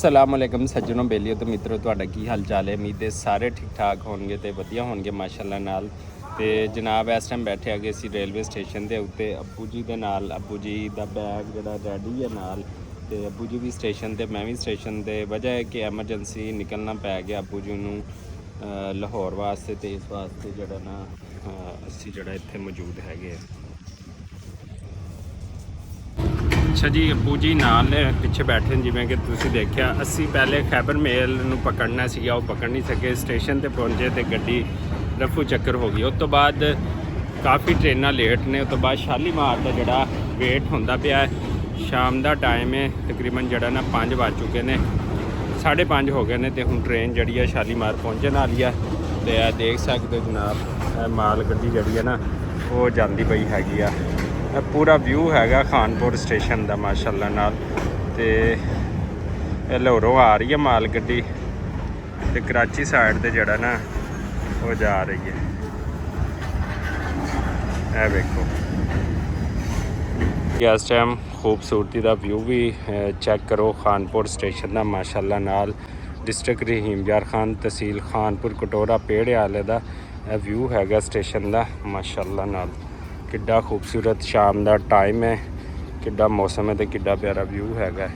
असलामुअलैकुम सज्जनों बेलियो तो मित्रों ਤੁਹਾਡਾ ਕੀ ਹਾਲ ਚਾਲ ਹੈ। ਉਮੀਦ ਹੈ ਸਾਰੇ ਠੀਕ ਠਾਕ ਹੋਣਗੇ ਤੇ ਵਧੀਆ ਹੋਣਗੇ ਮਾਸ਼ਾਅੱਲਾ ਨਾਲ। ਤੇ ਜਨਾਬ ਇਸ ਟਾਈਮ ਬੈਠੇ ਆਗੇ ਅਸੀਂ ਰੇਲਵੇ ਸਟੇਸ਼ਨ ਦੇ ਉੱਤੇ ਅੱਬੂ ਜੀ ਦੇ ਨਾਲ। ਅੱਬੂ ਜੀ ਦਾ ਬੈਗ ਜਿਹੜਾ ਰੈਡੀ ਹੈ ਨਾਲ, ਤੇ ਅੱਬੂ ਜੀ ਵੀ ਸਟੇਸ਼ਨ ਤੇ ਮੈਂ ਵੀ ਸਟੇਸ਼ਨ ਤੇ। ਵਜ੍ਹਾ ਹੈ ਕਿ ਐਮਰਜੈਂਸੀ ਨਿਕਲਣਾ ਪੈ ਗਿਆ ਅੱਬੂ ਜੀ ਨੂੰ ਲਾਹੌਰ ਵਾਸਤੇ, ਤੇ ਇਸ ਵਾਸਤੇ ਜਿਹੜਾ ਨਾ ਅਸੀਂ ਜਿਹੜਾ ਇੱਥੇ ਮੌਜੂਦ ਹੈਗੇ। ਅੱਛਾ ਜੀ, ਅੱਬੂ ਜੀ ਨਾਲ ਪਿੱਛੇ ਬੈਠੇ ਜਿਵੇਂ ਕਿ ਤੁਸੀਂ ਦੇਖਿਆ। ਅਸੀਂ ਪਹਿਲੇ ਖੈਬਰ ਮੇਲ ਨੂੰ ਪਕੜਨਾ ਸੀਗਾ, ਉਹ ਪਕੜ ਨਹੀਂ ਸਕੇ। ਸਟੇਸ਼ਨ ਤੇ ਪਹੁੰਚੇ ਤੇ ਗੱਡੀ ਰਫੂ ਚੱਕਰ ਹੋ ਗਈ। ਉਸ ਤੋਂ ਬਾਅਦ ਕਾਫੀ ਟ੍ਰੇਨਾਂ ਲੇਟ ਨੇ। ਉਸ ਤੋਂ ਬਾਅਦ ਸ਼ਾਲੀਮਾਰ ਦਾ ਜਿਹੜਾ ਵੇਟ ਹੁੰਦਾ ਪਿਆ। ਸ਼ਾਮ ਦਾ ਟਾਈਮ ਹੈ, ਤਕਰੀਬਨ ਜਿਹੜਾ ਨਾ 5 ਵੱਜ ਚੁੱਕੇ ਨੇ, 5:30 ਹੋ ਗਏ ਨੇ। ਤੇ ਹੁਣ ਟ੍ਰੇਨ ਜਿਹੜੀ ਹੈ ਸ਼ਾਲੀਮਾਰ ਪਹੁੰਚਣ ਵਾਲੀ ਆ। ਤੇ ਇਹ ਦੇਖ ਸਕਦੇ ਹੋ ਜਨਾਬ, ਮਾਲ ਗੱਡੀ ਜਿਹੜੀ ਹੈ ਨਾ ਉਹ ਜਾਂਦੀ ਪਈ ਹੈਗੀ ਆ। पूरा व्यू हैगा खानपुर स्टेशन का माशाअल्लाह नाल। ते लाहौरों आ रही है माल गड्डी, ते कराची साइड ते जड़ा ना वो जा रही है। ए देखो इस टाइम खूबसूरती का व्यू भी चेक करो खानपुर स्टेशन का माशाअल्लाह नाल। डिस्ट्रिक्ट रहीम यार खान, तहसील खानपुर, कटोरा पेड़ आले का व्यू हैगा स्टेशन का माशाअल्लाह नाल। किड्डा खूबसूरत शाम का टाइम है, किड्डा मौसम है, तो किड्डा प्यारा व्यू हैगा।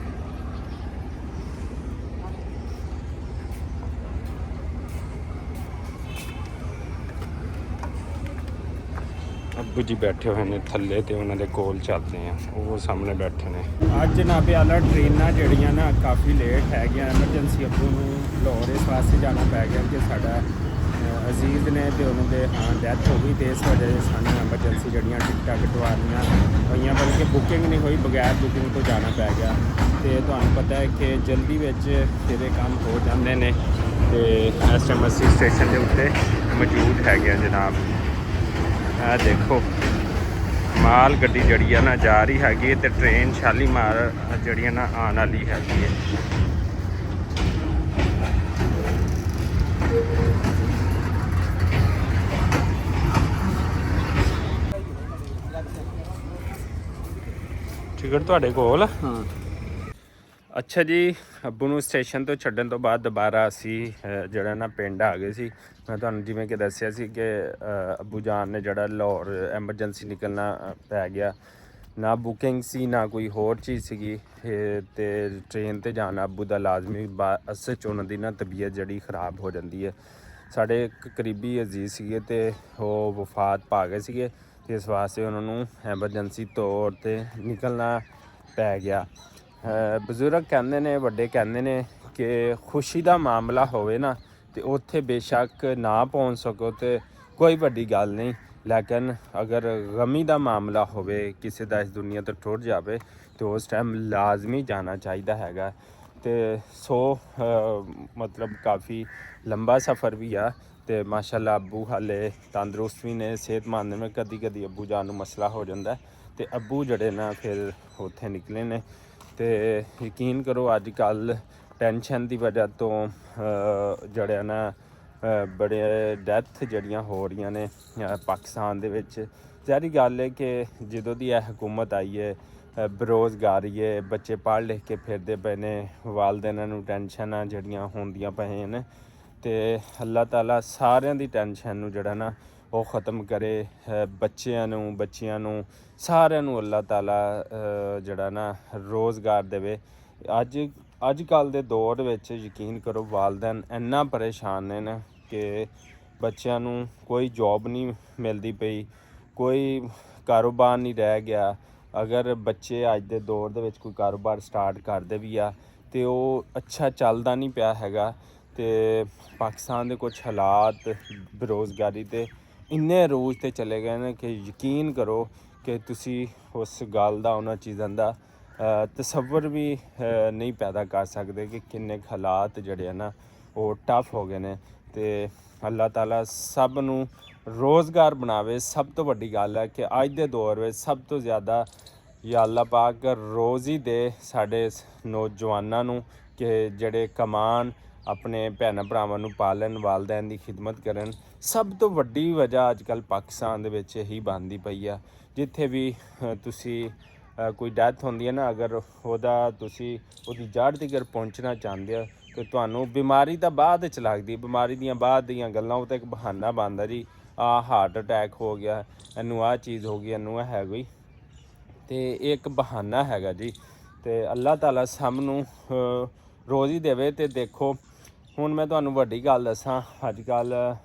अब्बू जी बैठे हुए हैं थल्ले, तो उन्होंने कोल चलते हैं, वो सामने बैठे ने। अज जनाबे आला ट्रेनां जड़ियां ना काफ़ी लेट है। एमरजेंसी अब्बू नूं लाहौर इस वास्ते जाना पै गया कि साडा अजीज ने तो उन्होंने हाँ डैथ हो गई। तो इस वजह से सानू एमरजेंसी जड़ियाँ टिकटां कटवानियां हुई, बल्कि बुकिंग नहीं हुई, बगैर बुकिंग तो जाना पै गया। तो तुहानू पता है कि जल्दी में फिर काम हो जाते हैं। तो इस टाइम असी स्टेशन के उत्ते मौजूद है जनाब। आ देखो माल गड्डी जड़ी है ना जा रही हैगी, तो ट्रेन शालीमार जड़ी ना आने वाली हैगी है। टिकट ਤੁਹਾਡੇ ਕੋਲ? ਹਾਂ। ਅੱਛਾ ਜੀ, ਅੱਬੂ ਨੂੰ ਸਟੇਸ਼ਨ ਤੋਂ ਛੱਡਣ ਤੋਂ ਬਾਅਦ ਦੁਬਾਰਾ ਅਸੀਂ ਜਿਹੜਾ ਨਾ ਪਿੰਡ ਆ ਗਏ ਸੀ। ਮੈਂ ਤੁਹਾਨੂੰ ਜਿਵੇਂ ਕਿ ਦੱਸਿਆ ਸੀ ਕਿ ਅੱਬੂ ਜਾਨ ਨੇ ਜਿਹੜਾ ਲਾਹੌਰ ਐਮਰਜੈਂਸੀ ਨਿਕਲਣਾ ਪੈ ਗਿਆ। ਨਾ ਬੁਕਿੰਗ ਸੀ, ਨਾ ਕੋਈ ਹੋਰ ਚੀਜ਼ ਸੀਗੀ। ਤੇ ਟ੍ਰੇਨ 'ਤੇ ਜਾਣਾ ਅੱਬੂ ਦਾ ਲਾਜ਼ਮੀ। ਅਸਲ 'ਚ ਉਹਨਾਂ ਦੀ ਨਾ ਤਬੀਅਤ ਜਿਹੜੀ ਖ਼ਰਾਬ ਹੋ ਜਾਂਦੀ ਹੈ। ਸਾਡੇ ਇੱਕ ਕਰੀਬੀ ਅਜ਼ੀਜ਼ ਸੀਗੇ ਤੇ ਉਹ ਵਫਾਤ ਪਾ ਗਏ ਸੀਗੇ। ਤੇ ਇਸ ਵਾਸਤੇ ਉਹਨਾਂ ਨੂੰ ਐਮਰਜੈਂਸੀ ਤੌਰ 'ਤੇ ਨਿਕਲਣਾ ਪੈ ਗਿਆ। ਬਜ਼ੁਰਗ ਕਹਿੰਦੇ ਨੇ, ਵੱਡੇ ਕਹਿੰਦੇ ਨੇ ਕਿ ਖੁਸ਼ੀ ਦਾ ਮਾਮਲਾ ਹੋਵੇ ਨਾ, ਤੇ ਉੱਥੇ ਬੇਸ਼ੱਕ ਨਾ ਪਹੁੰਚ ਸਕੋ ਤੇ ਕੋਈ ਵੱਡੀ ਗੱਲ ਨਹੀਂ। ਲੇਕਿਨ ਅਗਰ ਗਮੀ ਦਾ ਮਾਮਲਾ ਹੋਵੇ, ਕਿਸੇ ਦਾ ਇਸ ਦੁਨੀਆ ਤੋਂ ਟੁੱਟ ਜਾਵੇ, ਤੇ ਉਸ ਟਾਈਮ ਲਾਜ਼ਮੀ ਜਾਣਾ ਚਾਹੀਦਾ ਹੈਗਾ। ਤੇ मतलब काफ़ी लंबा सफ़र भी आ। तो माशाअल्लाह अब्बू हाले तंदरुस्त भी ने, सेहतमंद ने। कदी कदी अब्बू जान मसला हो जाता है, तो अब्बू जड़े ना फिर उत्थे निकले ने। तो यकीन करो अजकल टेंशन की वजह तो जड़े ना बड़े डैथ जड़ियाँ हो रही ने पाकिस्तान दे विच। ज़ाहिर गल है कि जदों दी हुकूमत आई है, बेरोज़गारी है, बच्चे पढ़ लिख के फिरते पे ने, वालदेनां नूं टेंशनां जड़ियां होंदियां पईयां ने। ते अल्लाह ताला सारियां दी टेंशन नूं जड़ा ना वो ख़त्म करे। बच्चियां नूं सारियां नूं अल्लाह ताला जड़ा ना रोज़गार देवे। अजकल दे दौर विच यकीन करो वालदैन इन्ना परेशान ने कि बच्चियां नूं कोई जॉब नहीं मिलदी पई, कोई कारोबार नहीं रह गया। अगर बच्चे अज दे दौर दे विच कोई कारोबार स्टार्ट करदे भी आ ते ओह अच्छा चलदा नहीं पिया हैगा। ते पाकिस्तान दे कुछ हालात बेरोज़गारी ते इन्ने अरूज ते चले गए ने कि यकीन करो कि तुसी उस गल दा उन्हां चीज़ां दा तसव्वुर भी नहीं पैदा कर सकदे कि किन्ने हालात जड़े ना वो टफ हो गए ने। ते अल्लाह ताला सब नूं रोज़गार बनावे। सब तो वड्डी गल है कि अज दे दौर में सब तो ज़्यादा या अल्लाह पाक रोज़ ही दे साडे नौजवानों नूं कि जड़े कमान, अपने भैन भरावां नूं पालन, वालदैन दी खिदमत करन। सब तो वड्डी वजह अजकल पाकिस्तान दे विच ही बनदी पई आ। जिथे भी तुसी ਕੋਈ ਡੈਥ ਹੁੰਦੀ ਹੈ ਨਾ, ਅਗਰ ਤੁਸੀਂ ਉਹਦੀ ਜੜ੍ਹ ਤੀਕਰ ਪਹੁੰਚਣਾ ਚਾਹੁੰਦੇ ਹੋ ਤੇ ਤੁਹਾਨੂੰ ਬਿਮਾਰੀ ਤਾਂ ਬਾਅਦ ਵਿੱਚ ਲੱਗਦੀ, ਬਿਮਾਰੀ ਦੀਆਂ ਬਾਅਦ ਦੀਆਂ ਗੱਲਾਂ, ਉਹ ਤਾਂ ਇੱਕ ਬਹਾਨਾ ਬਣਦਾ ਜੀ, ਹਾਰਟ ਅਟੈਕ ਹੋ ਗਿਆ, ਇਹਨੂੰ ਆਹ ਚੀਜ਼ ਹੋ ਗਈ, ਇਹਨੂੰ ਹੈ ਕੋਈ, ਤੇ ਇਹ ਇੱਕ ਬਹਾਨਾ ਹੈਗਾ ਜੀ। ਤੇ ਅੱਲਾਹ ਤਾਲਾ ਸਭ ਨੂੰ ਰੋਜ਼ ਹੀ ਦੇਵੇ। ਤੇ ਦੇਖੋ ਹੁਣ ਮੈਂ ਤੁਹਾਨੂੰ ਵੱਡੀ ਗੱਲ ਦੱਸਾਂ, ਅੱਜ ਕੱਲ੍ਹ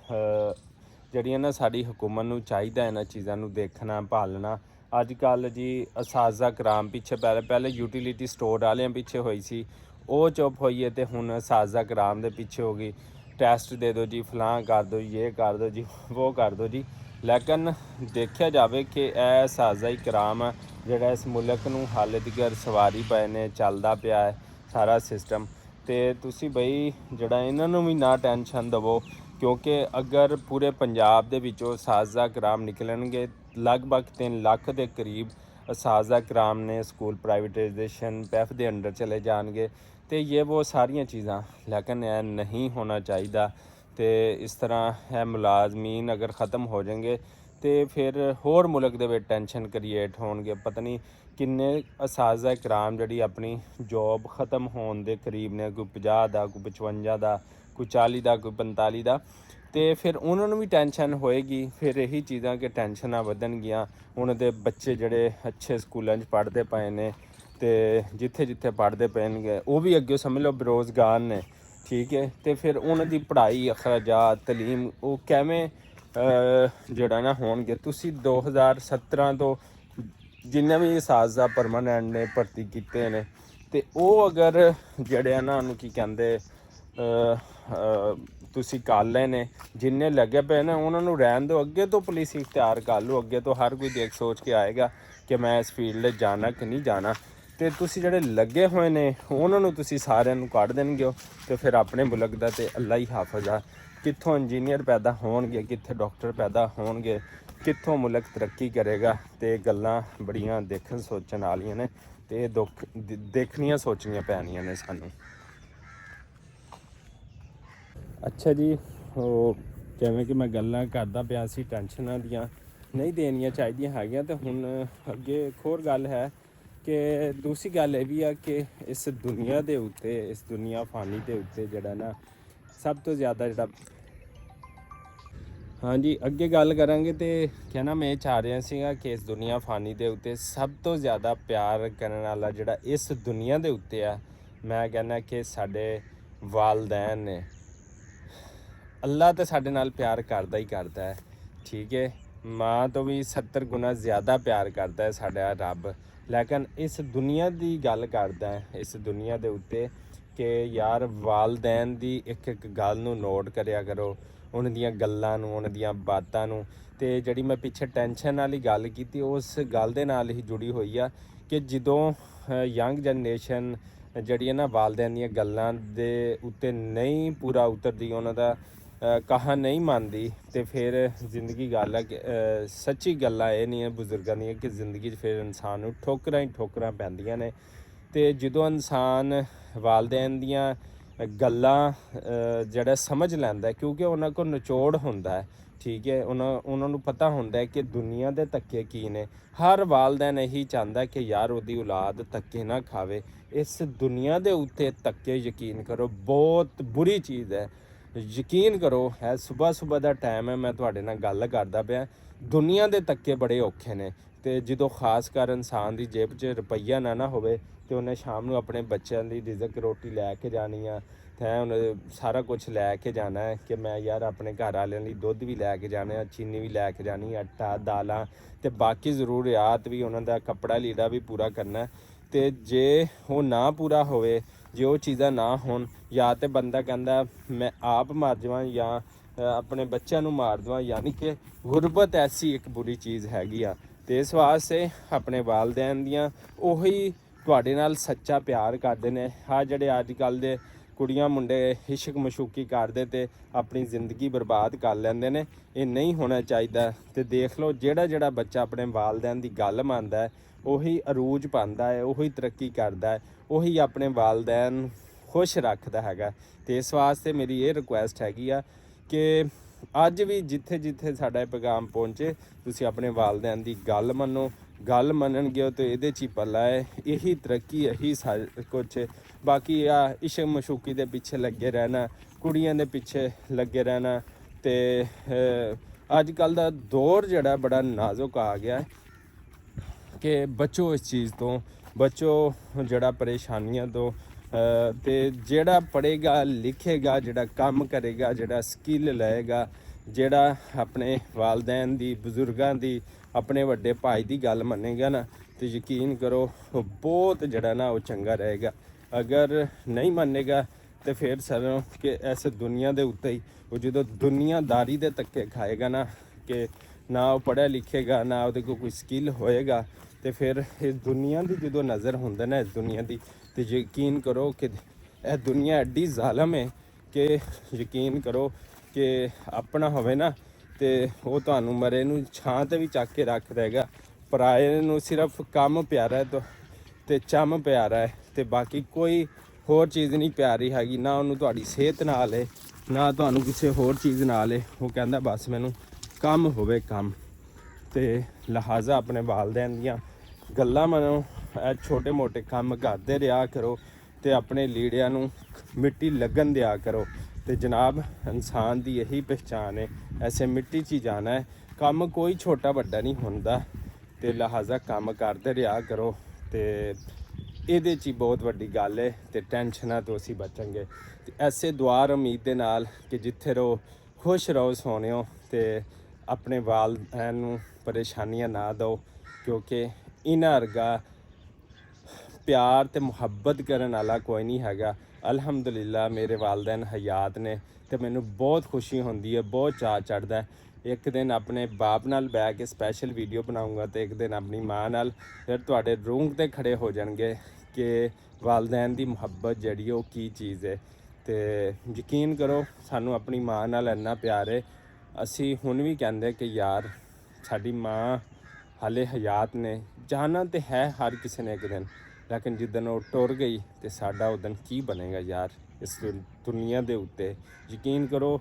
ਜਿਹੜੀਆਂ ਨਾ ਸਾਡੀ ਹਕੂਮਤ ਨੂੰ ਚਾਹੀਦਾ ਇਹਨਾਂ ਚੀਜ਼ਾਂ ਨੂੰ ਦੇਖਣਾ ਭਾਲਣਾ। ਅੱਜ ਕੱਲ੍ਹ ਜੀ ਅਸਾਜ਼ਾ ਕਰਾਮ ਪਿੱਛੇ ਪਹਿਲੇ ਯੂਟੀਲਿਟੀ ਸਟੋਰ ਵਾਲਿਆਂ ਪਿੱਛੇ ਹੋਈ ਸੀ, ਉਹ ਚੁੱਪ ਹੋਈ ਹੈ, ਤੇ ਹੁਣ ਅਸਾਜ਼ਾ ਕਰਾਮ ਦੇ ਪਿੱਛੇ ਹੋ ਗਈ। ਟੈਸਟ ਦੇ ਦਿਓ ਜੀ, ਫਲਾਂ ਕਰ ਦਿਓ, ਇਹ ਕਰ ਦਿਓ ਜੀ, ਉਹ ਕਰ ਦਿਓ ਜੀ। ਲੇਕਿਨ ਦੇਖਿਆ ਜਾਵੇ ਕਿ ਇਹ ਅਸਾਜ਼ਾ ਕਰਾਮ ਆ ਜਿਹੜਾ ਇਸ ਮੁਲਕ ਨੂੰ ਹਾਲੇ ਤੀਕਰ ਸਵਾਰੀ ਪਏ ਨੇ, ਚੱਲਦਾ ਪਿਆ ਹੈ ਸਾਰਾ ਸਿਸਟਮ। ਤੇ ਤੁਸੀਂ ਬਈ ਜਿਹੜਾ ਇਹਨਾਂ ਨੂੰ ਵੀ ਨਾ ਟੈਨਸ਼ਨ ਦੇਵੋ, ਕਿਉਂਕਿ ਅਗਰ ਪੂਰੇ ਪੰਜਾਬ ਦੇ ਵਿੱਚੋਂ ਅਸਾਜ਼ਾ ਕਰਾਮ ਨਿਕਲਣਗੇ, ਲਗਭਗ 3 ਲੱਖ ਦੇ ਕਰੀਬ ਅਸਾਜ਼ਾ ਕਰਾਮ ਨੇ ਸਕੂਲ ਪ੍ਰਾਈਵੇਟਾਈਜੇਸ਼ਨ ਪੈਫ ਦੇ ਅੰਡਰ ਚਲੇ ਜਾਣਗੇ। ਤੇ ਇਹ ਉਹ ਸਾਰੀਆਂ ਚੀਜ਼ਾਂ, ਲੇਕਿਨ ਇਹ ਨਹੀਂ ਹੋਣਾ ਚਾਹੀਦਾ। ਤੇ ਇਸ ਤਰ੍ਹਾਂ ਇਹ ਮੁਲਾਜ਼ਮੀਨ ਅਗਰ ख़त्म ਹੋ ਜਾਣਗੇ ਤੇ ਫਿਰ ਹੋਰ ਮੁਲਕ ਦੇ ਵਿੱਚ ਟੈਨਸ਼ਨ ਕ੍ਰੀਏਟ ਹੋਣਗੇ। ਪਤਾ ਨਹੀਂ ਕਿੰਨੇ ਅਸਾਜ਼ਾ ਕਰਾਮ ਜਿਹੜੀ ਆਪਣੀ ਜੋਬ ख़त्म ਹੋਣ ਦੇ ਕਰੀਬ ਨੇ, ਕੋਈ 50 ਦਾ, ਕੋਈ 55 ਦਾ, ਕੋਈ 40 ਦਾ, ਕੋਈ 45 ਦਾ। ਤੇ ਫਿਰ ਉਹਨਾਂ ਨੂੰ ਵੀ ਟੈਨਸ਼ਨ ਹੋਏਗੀ। ਫਿਰ ਇਹੀ ਚੀਜ਼ਾਂ ਕਿ ਟੈਨਸ਼ਨਾਂ ਵਧਣਗੀਆਂ। ਉਹਨਾਂ ਦੇ ਬੱਚੇ ਜਿਹੜੇ ਅੱਛੇ ਸਕੂਲਾਂ 'ਚ ਪੜ੍ਹਦੇ ਪਏ ਨੇ ਤੇ ਜਿੱਥੇ ਜਿੱਥੇ ਪੜ੍ਹਦੇ ਪੈਣਗੇ, ਉਹ ਵੀ ਅੱਗੇ ਸਮਝ ਲਓ ਬੇਰੁਜ਼ਗਾਰ ਨੇ, ਠੀਕ ਹੈ। ਤੇ ਫਿਰ ਉਹਨਾਂ ਦੀ ਪੜ੍ਹਾਈ, ਅਖਰਾਜਾਤ, ਤਲੀਮ, ਉਹ ਕਿਵੇਂ ਜਿਹੜਾ ਨਾ ਹੋਣਗੇ। ਤੁਸੀਂ 2017 ਤੋਂ ਜਿੰਨੇ ਵੀ ਅਸਾਜ਼ਾ ਪਰਮਾਨੈਂਟ ਨੇ ਭਰਤੀ ਕੀਤੇ ਨੇ, ਤੇ ਉਹ ਅਗਰ ਜਿਹੜੇ ਨਾ ਉਹਨੂੰ ਕੀ ਕਹਿੰਦੇ ਤੁਸੀਂ ਕਰ ਲਏ ਨੇ, ਜਿੰਨੇ ਲੱਗੇ ਪਏ ਨੇ ਉਹਨਾਂ ਨੂੰ ਰਹਿਣ ਦਿਓ। ਅੱਗੇ ਤੋਂ ਪੁਲਿਸ ਇਖਤਿਆਰ ਕਰ ਲਓ, ਅੱਗੇ ਤੋਂ ਹਰ ਕੋਈ ਦੇਖ ਸੋਚ ਕੇ ਆਏਗਾ ਕਿ ਮੈਂ ਇਸ ਫੀਲਡ 'ਚ ਜਾਣਾ ਕਿ ਨਹੀਂ ਜਾਣਾ। ਤੇ ਤੁਸੀਂ ਜਿਹੜੇ ਲੱਗੇ ਹੋਏ ਨੇ ਉਹਨਾਂ ਨੂੰ ਤੁਸੀਂ ਸਾਰਿਆਂ ਨੂੰ ਕੱਢ ਦੇਣਗੇ ਤੇ ਫਿਰ ਆਪਣੇ ਮੁਲਕ ਦਾ ਤੇ ਅੱਲਾ ਹੀ ਹਾਫਿਜ਼ ਆ। ਕਿੱਥੋਂ ਇੰਜੀਨੀਅਰ ਪੈਦਾ ਹੋਣਗੇ, ਕਿੱਥੇ ਡਾਕਟਰ ਪੈਦਾ ਹੋਣਗੇ, ਕਿੱਥੋਂ ਮੁਲਕ ਤਰੱਕੀ ਕਰੇਗਾ। ਤੇ ਗੱਲਾਂ ਬੜੀਆਂ ਦੇਖਣ ਸੋਚਣ ਵਾਲੀਆਂ ਨੇ, ਤੇ ਇਹ ਦੇਖਣੀਆਂ ਸੋਚਣੀਆਂ ਪੈਣੀਆਂ ਨੇ ਸਾਨੂੰ। ਅੱਛਾ ਜੀ, ਉਹ ਜਿਵੇਂ ਕਿ ਮੈਂ ਗੱਲਾਂ ਕਰਦਾ ਪਿਆ ਸੀ ਟੈਨਸ਼ਨਾਂ ਦੀਆਂ, ਨਹੀਂ ਦੇਣੀਆਂ ਚਾਹੀਦੀਆਂ ਹੈਗੀਆਂ। ਤੇ ਹੁਣ ਅੱਗੇ ਇੱਕ ਹੋਰ ਗੱਲ ਹੈ ਕਿ ਦੂਸਰੀ ਗੱਲ ਇਹ ਵੀ ਆ ਕਿ ਇਸ ਦੁਨੀਆ ਦੇ ਉੱਤੇ, ਇਸ ਦੁਨੀਆ ਫਾਨੀ ਦੇ ਉੱਤੇ ਜਿਹੜਾ ਨਾ ਸਭ ਤੋਂ ਜ਼ਿਆਦਾ ਜਿਹੜਾ, ਹਾਂਜੀ ਅੱਗੇ ਗੱਲ ਕਰਾਂਗੇ। ਤੇ ਕਹਿਣਾ ਮੈਂ ਇਹ ਚਾਹ ਰਿਹਾ ਸੀਗਾ ਕਿ ਇਸ ਦੁਨੀਆ ਫਾਨੀ ਦੇ ਉੱਤੇ ਸਭ ਤੋਂ ਜ਼ਿਆਦਾ ਪਿਆਰ ਕਰਨ ਵਾਲਾ ਜਿਹੜਾ ਇਸ ਦੁਨੀਆ ਦੇ ਉੱਤੇ ਆ, ਮੈਂ ਕਹਿੰਦਾ ਕਿ ਸਾਡੇ ਵਾਲਦੈਨ ਨੇ। ਅੱਲਾ ਤਾਂ ਸਾਡੇ ਨਾਲ ਪਿਆਰ ਕਰਦਾ ਹੀ ਕਰਦਾ ਹੈ, ਠੀਕ ਹੈ। ਮਾਂ ਤੋਂ ਵੀ 70 ਗੁਣਾ ਜ਼ਿਆਦਾ ਪਿਆਰ ਕਰਦਾ ਹੈ ਸਾਡਾ ਰੱਬ। ਲੇਕਿਨ ਇਸ ਦੁਨੀਆ ਦੀ ਗੱਲ ਕਰਦਾ ਹੈ, ਇਸ ਦੁਨੀਆ ਦੇ ਉੱਤੇ ਕਿ ਯਾਰ ਵਾਲਦੈਨ ਦੀ ਇੱਕ ਇੱਕ ਗੱਲ ਨੂੰ ਨੋਟ ਕਰਿਆ ਕਰੋ, ਉਹਨਾਂ ਦੀਆਂ ਗੱਲਾਂ ਨੂੰ, ਉਹਨਾਂ ਦੀਆਂ ਬਾਤਾਂ ਨੂੰ। ਤੇ ਜਿਹੜੀ ਮੈਂ ਪਿੱਛੇ ਟੈਨਸ਼ਨ ਵਾਲੀ ਗੱਲ ਕੀਤੀ, ਉਸ ਗੱਲ ਦੇ ਨਾਲ ਹੀ ਜੁੜੀ ਹੋਈ ਆ ਕਿ ਜਦੋਂ ਯੰਗ ਜਨਰੇਸ਼ਨ ਜਿਹੜੀ ਹੈ ਨਾ ਵਾਲਦੈਨ ਦੀਆਂ ਗੱਲਾਂ ਦੇ ਉੱਤੇ ਨਹੀਂ ਪੂਰਾ ਉਤਰਦੀ, ਉਹਨਾਂ ਦਾ ਕਹਾ ਨਹੀਂ ਮੰਨਦੀ, ਤੇ ਫਿਰ ਜ਼ਿੰਦਗੀ ਗੱਲ ਹੈ ਕਿ ਸੱਚੀ ਗੱਲਾਂ ਇਹ ਨਹੀਂ ਹੈ ਬਜ਼ੁਰਗਾਂ ਦੀਆਂ ਕਿ ਜ਼ਿੰਦਗੀ 'ਚ ਫਿਰ ਇਨਸਾਨ ਨੂੰ ਠੋਕਰਾਂ ਹੀ ਠੋਕਰਾਂ ਪੈਂਦੀਆਂ ਨੇ। ਤੇ ਜਦੋਂ ਇਨਸਾਨ ਵਾਲਦੈਨ ਦੀਆਂ ਗੱਲਾਂ ਜਿਹੜਾ ਸਮਝ ਲੈਂਦਾ, ਕਿਉਂਕਿ ਉਹਨਾਂ ਕੋਲ ਨਿਚੋੜ ਹੁੰਦਾ ਹੈ, ਠੀਕ ਹੈ। ਉਹਨਾਂ ਨੂੰ ਪਤਾ ਹੁੰਦਾ ਹੈ ਕਿ ਦੁਨੀਆ ਦੇ ਧੱਕੇ ਕੀ ਨੇ। ਹਰ ਵਾਲਦੈਨ ਇਹੀ ਚਾਹੁੰਦਾ ਕਿ ਯਾਰ ਉਹਦੀ ਔਲਾਦ ਧੱਕੇ ਨਾ ਖਾਵੇ। ਇਸ ਦੁਨੀਆ ਦੇ ਉੱਤੇ ਧੱਕੇ ਯਕੀਨ ਕਰੋ ਬਹੁਤ ਬੁਰੀ ਚੀਜ਼ ਹੈ, ਯਕੀਨ ਕਰੋ। ਹੈ ਸੁਬਾਹ ਦਾ ਟਾਈਮ ਹੈ, ਮੈਂ ਤੁਹਾਡੇ ਨਾਲ ਗੱਲ ਕਰਦਾ ਪਿਆ। ਦੁਨੀਆ ਦੇ ਧੱਕੇ ਬੜੇ ਔਖੇ ਨੇ। ਤੇ ਜਦੋਂ ਖਾਸ ਕਰ ਇਨਸਾਨ ਦੀ ਜੇਬ 'ਚ ਰੁਪਈਆ ਨਾ ਹੋਵੇ ਤੇ ਉਹਨੇ ਸ਼ਾਮ ਨੂੰ ਆਪਣੇ ਬੱਚਿਆਂ ਦੀ ਰਿਜ਼ਕ ਰੋਟੀ ਲੈ ਕੇ ਜਾਣੀ ਆ, ਤੇ ਉਹਨੇ ਸਾਰਾ ਕੁਝ ਲੈ ਕੇ ਜਾਣਾ ਹੈ ਕਿ ਮੈਂ ਯਾਰ ਆਪਣੇ ਘਰ ਵਾਲਿਆਂ ਲਈ ਦੁੱਧ ਵੀ ਲੈ ਕੇ ਜਾਣਾ, ਚੀਨੀ ਵੀ ਲੈ ਕੇ ਜਾਣੀ, ਆਟਾ, ਦਾਲਾਂ, ਤੇ ਬਾਕੀ ਜ਼ਰੂਰੀਆਤ ਵੀ, ਉਹਨਾਂ ਦਾ ਕੱਪੜਾ ਲੀੜਾ ਵੀ ਪੂਰਾ ਕਰਨਾ। ਤੇ ਜੇ ਉਹ ਨਾ ਪੂਰਾ ਹੋਵੇ, ਜੇ ਉਹ ਚੀਜ਼ਾਂ ਨਾ ਹੋਣ, ਜਾਂ ਤੇ ਬੰਦਾ ਕਹਿੰਦਾ ਮੈਂ ਆਪ ਮਰ ਜਾਵਾਂ ਜਾਂ ਆਪਣੇ ਬੱਚਿਆਂ ਨੂੰ ਮਾਰ ਦੇਵਾਂ। ਯਾਨੀ ਕਿ ਗੁਰਬਤ ਐਸੀ ਇੱਕ ਬੁਰੀ ਚੀਜ਼ ਹੈਗੀ ਆ। ਤੇ ਇਸ ਵਾਸਤੇ ਆਪਣੇ ਵਾਲਦੈਨ ਦੀਆਂ ਉਹੀ ਤੁਹਾਡੇ ਨਾਲ ਸੱਚਾ ਪਿਆਰ ਕਰਦੇ ਨੇ। ਜਿਹੜੇ ਅੱਜ ਕੱਲ੍ਹ ਦੇ ਕੁੜੀਆਂ ਮੁੰਡੇ ਇਸ਼ਕ ਮਸ਼ੂਕੀ ਕਰਦੇ ਤੇ ਆਪਣੀ ਜ਼ਿੰਦਗੀ ਬਰਬਾਦ ਕਰ ਲੈਂਦੇ ਨੇ, ਇਹ ਨਹੀਂ ਹੋਣਾ ਚਾਹੀਦਾ। ਤੇ ਦੇਖ ਲਓ ਜਿਹੜਾ ਬੱਚਾ ਆਪਣੇ ਵਾਲਦੈਨ ਦੀ ਗੱਲ ਮੰਨਦਾ ਹੈ, ਉਹੀ ਅਰੂਜ ਪਾਉਂਦਾ ਹੈ, ਉਹੀ ਤਰੱਕੀ ਕਰਦਾ ਹੈ, ਉਹੀ ਆਪਣੇ ਵਾਲਦੈਨ ਖੁਸ਼ ਰੱਖਦਾ ਹੈਗਾ। ਤੇ ਇਸ ਵਾਸਤੇ ਮੇਰੀ ਇਹ ਰਿਕੁਐਸਟ ਹੈਗੀ ਆ ਕਿ ਅੱਜ ਵੀ ਜਿੱਥੇ ਜਿੱਥੇ ਸਾਡਾ ਇਹ ਪੈਗਾਮ ਪਹੁੰਚੇ, ਤੁਸੀਂ ਆਪਣੇ ਵਾਲਦੈਨ ਦੀ ਗੱਲ ਮੰਨੋ, ਗੱਲ ਮੰਨਣਗੇ ਤੇ ਇਹਦੇ 'ਚ ਹੀ ਪੱਲਾ ਹੈ। ਇਹੀ ਤਰੱਕੀ, ਇਹੀ ਕੁਛ। ਬਾਕੀ ਆ ਇਸ਼ਕ ਮਸ਼ੂਕੀ ਦੇ ਪਿੱਛੇ ਲੱਗੇ ਰਹਿਣਾ, ਕੁੜੀਆਂ ਦੇ ਪਿੱਛੇ ਲੱਗੇ ਰਹਿਣਾ। ਤੇ ਅੱਜ ਕੱਲ੍ਹ ਦਾ ਦੌਰ ਜਿਹੜਾ ਬੜਾ ਨਾਜ਼ੁਕ ਆ ਗਿਆ ਕਿ ਬਚੋ ਇਸ ਚੀਜ਼ ਤੋਂ, ਬਚੋ ਜਿਹੜਾ ਪਰੇਸ਼ਾਨੀਆਂ ਤੋਂ। ਤੇ ਜਿਹੜਾ ਪੜ੍ਹੇਗਾ ਲਿਖੇਗਾ, ਜਿਹੜਾ ਕੰਮ ਕਰੇਗਾ, ਜਿਹੜਾ ਸਕਿੱਲ ਲਏਗਾ, ਜਿਹੜਾ ਆਪਣੇ ਵਾਲਦੈਨ ਦੀ, ਬਜ਼ੁਰਗਾਂ ਦੀ, ਆਪਣੇ ਵੱਡੇ ਭਾਈ ਦੀ ਗੱਲ ਮੰਨੇਗਾ ਨਾ, ਤੇ ਯਕੀਨ ਕਰੋ ਬਹੁਤ ਜਿਹੜਾ ਨਾ ਉਹ ਚੰਗਾ ਰਹੇਗਾ। ਅਗਰ ਨਹੀਂ ਮੰਨੇਗਾ ਤੇ ਫਿਰ ਸਾਨੂੰ ਕਿ ਇਸ ਦੁਨੀਆ ਦੇ ਉੱਤੇ ਹੀ ਉਹ ਜਦੋਂ ਦੁਨੀਆਦਾਰੀ ਦੇ ਧੱਕੇ ਖਾਏਗਾ ਨਾ, ਕਿ ਨਾ ਉਹ ਪੜ੍ਹਿਆ ਲਿਖੇਗਾ, ਨਾ ਉਹਦੇ ਕੋਲ ਕੋਈ ਸਕਿੱਲ ਹੋਏਗਾ, ਤੇ ਫਿਰ ਇਸ ਦੁਨੀਆ ਦੀ ਜਦੋਂ ਨਜ਼ਰ ਹੁੰਦਾ ਨਾ, ਇਸ ਦੁਨੀਆ ਦੀ, ਤੇ ਯਕੀਨ ਕਰੋ ਕਿ ਇਹ ਦੁਨੀਆ ਐਡੀ ਜ਼ਾਲਮ ਹੈ ਕਿ ਯਕੀਨ ਕਰੋ ਕਿ ਆਪਣਾ ਹੋਵੇ ਨਾ ਤੇ ਉਹ ਤੁਹਾਨੂੰ ਮਰੇ ਨੂੰ ਛਾਂ ਤੇ ਵੀ ਚੱਕ ਕੇ ਰੱਖ ਦੇਗਾ। ਪਰਾਏ ਨੂੰ ਸਿਰਫ ਕੰਮ ਪਿਆਰਾ ਹੈ ਤੇ ਚੰਮ ਪਿਆਰਾ ਹੈ, ਤੇ ਬਾਕੀ ਕੋਈ ਹੋਰ ਚੀਜ਼ ਨਹੀਂ ਪਿਆਰੀ ਹੈਗੀ। ਨਾ ਉਹਨੂੰ ਤੁਹਾਡੀ ਸਿਹਤ ਨਾਲ ਹੈ, ਨਾ ਤੁਹਾਨੂੰ ਕਿਸੇ ਹੋਰ ਚੀਜ਼ ਨਾਲ ਹੈ। ਉਹ ਕਹਿੰਦਾ ਬਸ ਮੈਨੂੰ ਕੰਮ ਹੋਵੇ, ਕੰਮ। ਤੇ ਲਿਹਾਜ਼ਾ ਆਪਣੇ ਵਾਲਦੈਨ ਦੀਆਂ ਗੱਲਾਂ ਮੰਨੋ, ਇਹ ਛੋਟੇ ਮੋਟੇ ਕੰਮ ਕਰਦੇ ਰਿਹਾ ਕਰੋ, ਤੇ ਆਪਣੇ ਲੀੜਿਆਂ ਨੂੰ ਮਿੱਟੀ ਲੱਗਣ ਦਿਆ ਕਰੋ। ਤੇ ਜਨਾਬ ਇਨਸਾਨ ਦੀ ਇਹੀ ਪਹਿਚਾਨ ਹੈ, ਐਸੇ ਮਿੱਟੀ 'ਚ ਹੀ ਜਾਣਾ ਹੈ। ਕੰਮ ਕੋਈ ਛੋਟਾ ਵੱਡਾ ਨਹੀਂ ਹੁੰਦਾ, ਤੇ ਲਿਹਾਜ਼ਾ ਕੰਮ ਕਰਦੇ ਰਿਹਾ ਕਰੋ। ਤੇ ਇਹਦੇ 'ਚ ਹੀ ਬਹੁਤ ਵੱਡੀ ਗੱਲ ਹੈ, ਤੇ ਟੈਨਸ਼ਨਾਂ ਤੋਂ ਅਸੀਂ ਬਚਾਂਗੇ। ਤੇ ਐਸੇ ਦੁਆ ਉਮੀਦ ਦੇ ਨਾਲ ਕਿ ਜਿੱਥੇ ਰਹੋ ਖੁਸ਼ ਰਹੋ ਸੋਹਣਿਓ, ਤੇ ਆਪਣੇ ਵਾਲਦੈਨ ਨੂੰ ਪਰੇਸ਼ਾਨੀਆਂ ਨਾ ਦਿਓ, ਕਿਉਂਕਿ ਇਹਨਾਂ ਵਰਗਾ ਪਿਆਰ ਤੇ ਮੁਹੱਬਤ ਕਰਨ ਵਾਲਾ ਕੋਈ ਨਹੀਂ ਹੈਗਾ। ਅਲਹਮਦੁਲਿਲਾ ਮੇਰੇ ਵਾਲਦੈਨ ਹਯਾਤ ਨੇ, ਤੇ ਮੈਨੂੰ ਬਹੁਤ ਖੁਸ਼ੀ ਹੁੰਦੀ ਹੈ, ਬਹੁਤ ਚਾਅ ਚੜ੍ਹਦਾ। ਇੱਕ ਦਿਨ ਆਪਣੇ ਬਾਪ ਨਾਲ ਬਹਿ ਕੇ ਸਪੈਸ਼ਲ ਵੀਡੀਓ ਬਣਾਉਂਗਾ, ਤੇ ਇੱਕ ਦਿਨ ਆਪਣੀ ਮਾਂ ਨਾਲ। ਫਿਰ ਤੁਹਾਡੇ ਰੂੰਗ ਤੇ ਖੜੇ ਹੋ ਜਾਣਗੇ ਕਿ ਵਾਲਦੈਨ ਦੀ ਮੁਹੱਬਤ ਜਿਹੜੀ ਉਹ ਕੀ ਚੀਜ਼ ਹੈ। ਤੇ ਯਕੀਨ ਕਰੋ ਸਾਨੂੰ ਆਪਣੀ ਮਾਂ ਨਾਲ ਇੰਨਾ ਪਿਆਰ ਹੈ, ਅਸੀਂ ਹੁਣ ਵੀ ਕਹਿੰਦੇ ਕਿ ਯਾਰ ਸਾਡੀ ਮਾਂ ਹਾਲੇ ਹਯਾਤ ਨੇ। ਜਾਣਾ ਤੇ ਹੈ ਹਰ ਕਿਸੇ ਨੇ ਇੱਕ ਦਿਨ, ਲੇਕਿਨ ਜਿੱਦਣ ਉਹ ਟੁਰ ਗਈ ਤੇ ਸਾਡਾ ਉਹ ਦਿਨ ਕੀ ਬਣੇਗਾ ਯਾਰ ਇਸ ਦੁਨੀਆ ਦੇ ਉੱਤੇ। ਯਕੀਨ ਕਰੋ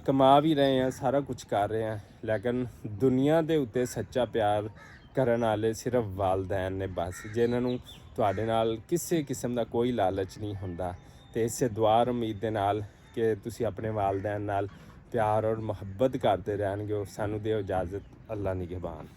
ਕਮਾ ਵੀ ਰਹੇ ਹਾਂ, ਸਾਰਾ ਕੁਝ ਕਰ ਰਹੇ ਹਾਂ, ਲੇਕਿਨ ਦੁਨੀਆ ਦੇ ਉੱਤੇ ਸੱਚਾ ਪਿਆਰ ਕਰਨ ਵਾਲੇ ਸਿਰਫ ਵਾਲਦੈਨ ਨੇ ਬਸ, ਜਿਨ੍ਹਾਂ ਨੂੰ ਤੁਹਾਡੇ ਨਾਲ ਕਿਸੇ ਕਿਸਮ ਦਾ ਕੋਈ ਲਾਲਚ ਨਹੀਂ ਹੁੰਦਾ। ਤੇ ਇਸੇ ਦੁਆ ਉਮੀਦ ਦੇ ਨਾਲ ਕਿ ਤੁਸੀਂ ਆਪਣੇ ਵਾਲਦੈਨ ਨਾਲ ਪਿਆਰ ਔਰ ਮੁਹੱਬਤ ਕਰਦੇ ਰਹਿਣਗੇ। ਸਾਨੂੰ ਦਿਓ ਇਜਾਜ਼ਤ। ਅੱਲਾ ਨਿਗਹਿਬਾਨ।